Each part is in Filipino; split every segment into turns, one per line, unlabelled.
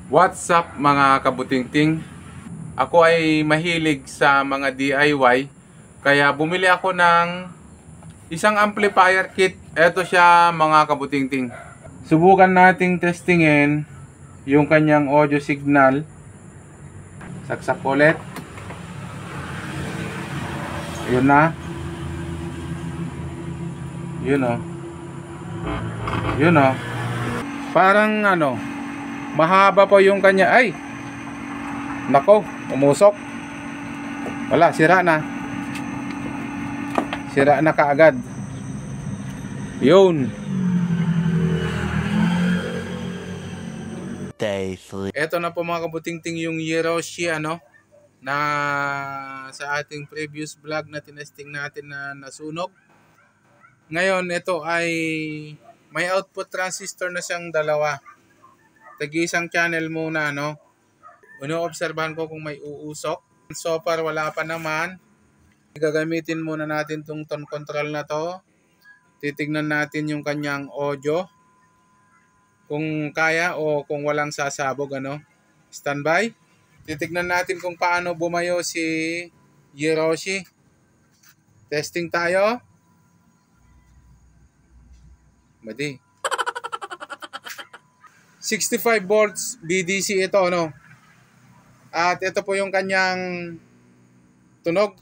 What's up mga kabutingting? Ako ay mahilig sa mga DIY, kaya bumili ako ng isang amplifier kit. Ito siya mga kabutingting. Subukan nating testingin yung kanyang audio signal. Saksak ulit. Yun na. Yun o. Yun o. Parang mahaba po yung kanya. Ay! Nako, umusok. Wala, sira na. Sira na kaagad. Yun.
Day 3.
Ito na po mga kabutingting yung Yeroshi na sa ating previous vlog na tinesting natin na nasunog. Ngayon, ito ay may output transistor na siyang dalawa. Tag-isang channel muna, Ino-obserbahan ko kung may uusok. So far, wala pa naman. Gagamitin muna natin tong tone control na to. Titignan natin yung kanyang audio. Kung kaya o kung walang sasabog, Standby. Titignan natin kung paano bumayo si Yeroshi. Testing tayo. Madi. 65 volts BDC ito, At ito po yung kanyang tunog.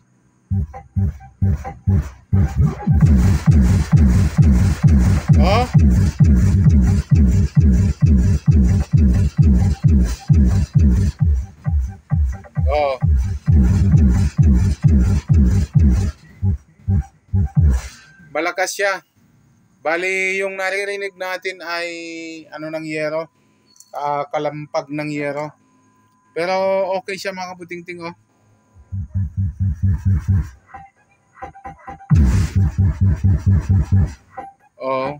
Oh. Oh. Malakas siya. Bali, yung naririnig natin ay ng yero. Kalampag ng yero. Pero okay siya mga kabutingting, Oh.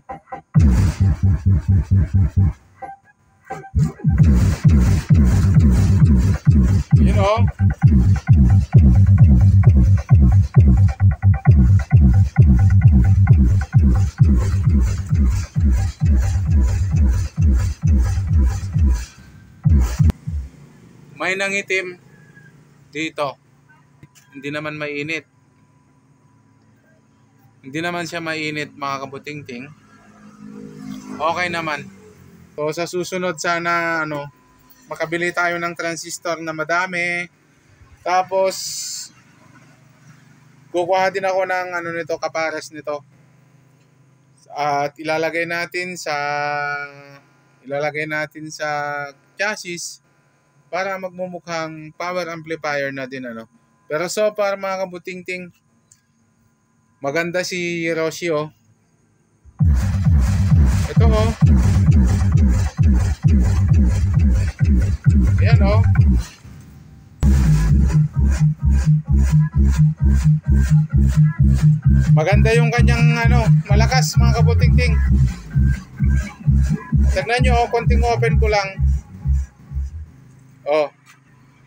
May nangitim dito. Hindi naman mainit. Hindi naman siya mainit mga kabutingting. Okay naman. So sa susunod sana makabili tayo ng transistor na madami. Tapos kukuha din ako ng kapares nito. At ilalagay natin sa chassis para magmumukhang power amplifier na din Pero so far mga kabutingting, maganda si Yeroshi Ito Ayan Maganda yung kanyang malakas mga kabutingting. Tignan nyo konting open ko lang.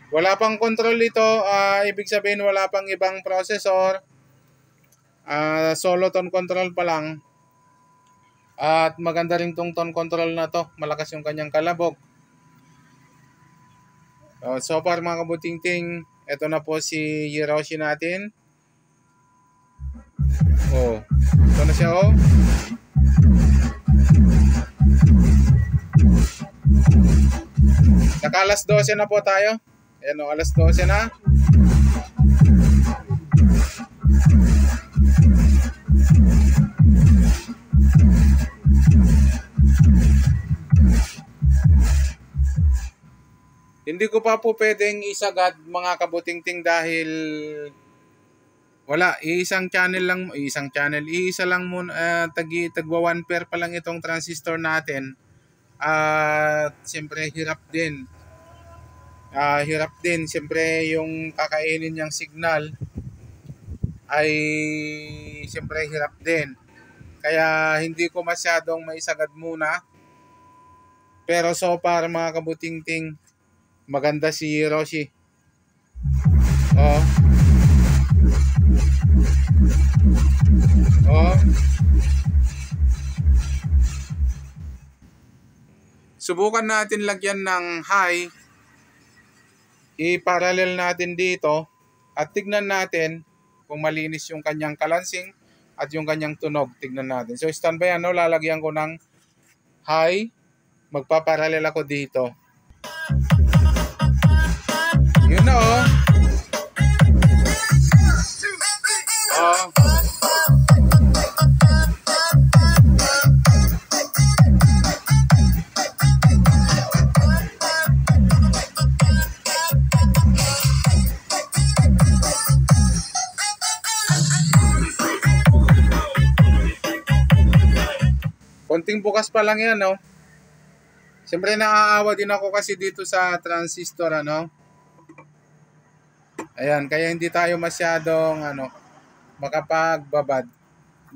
Wala pang control ito, ibig sabihin wala pang ibang processor. Solo tone control pa lang. At maganda rin tong tone control na to. Malakas yung kanyang kalabog. So far mga kabutingting, ito na po si Yeroshi natin. Ito na siya Naka alas 12 na po tayo. Ayan alas 12 na. Hindi ko pa po pwedeng isagad mga kabutingting dahil wala, isa lang muna, tagwa 1 pair pa lang itong transistor natin. At siyempre hirap din siyempre yung kakainin niyang signal ay siyempre hirap din, kaya hindi ko masyadong maisagad muna. Pero so far mga kabutingting, maganda si Yeroshi. Subukan natin lagyan ng high. I-parallel natin dito at tignan natin kung malinis yung kanyang kalansing at yung kanyang tunog. Tignan natin. So standby ano, lalagyan ko ng high. Magpaparallel ako dito. Yun na oh. Oh. Konting bukas pa lang yan, no? Siyempre naaawa din ako kasi dito sa transistor, ano? Ayan, kaya hindi tayo masyadong, makapagbabad.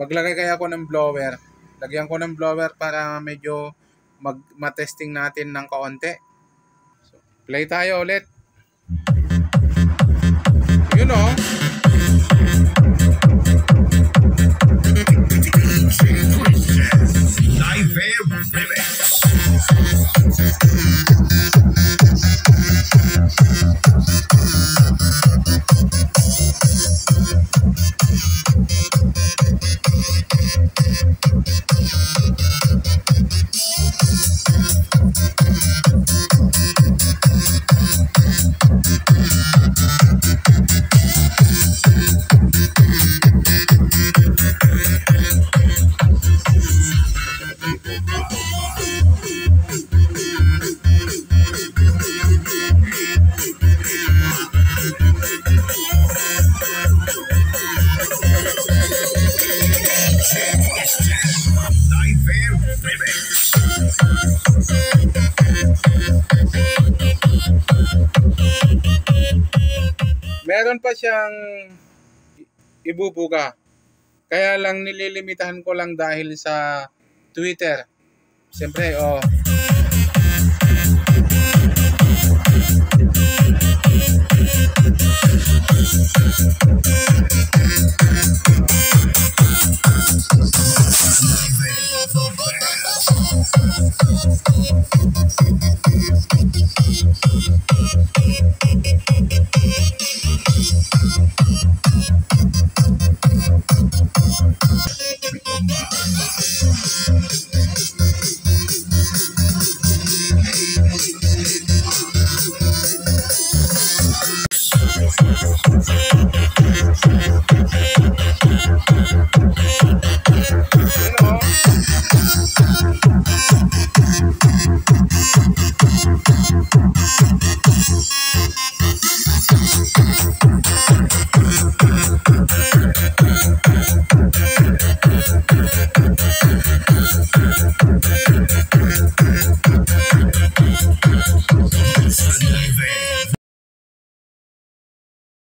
Maglagay kaya ako ng blower. Lagyan ko ng blower para medyo matesting natin ng kaunti. So, play tayo ulit. Yun, no?
Live Air Remix. Live Air Remix.
Meron pa siyang ibubuga. Kaya lang nililimitahan ko lang dahil sa Twitter. Siyempre, oh.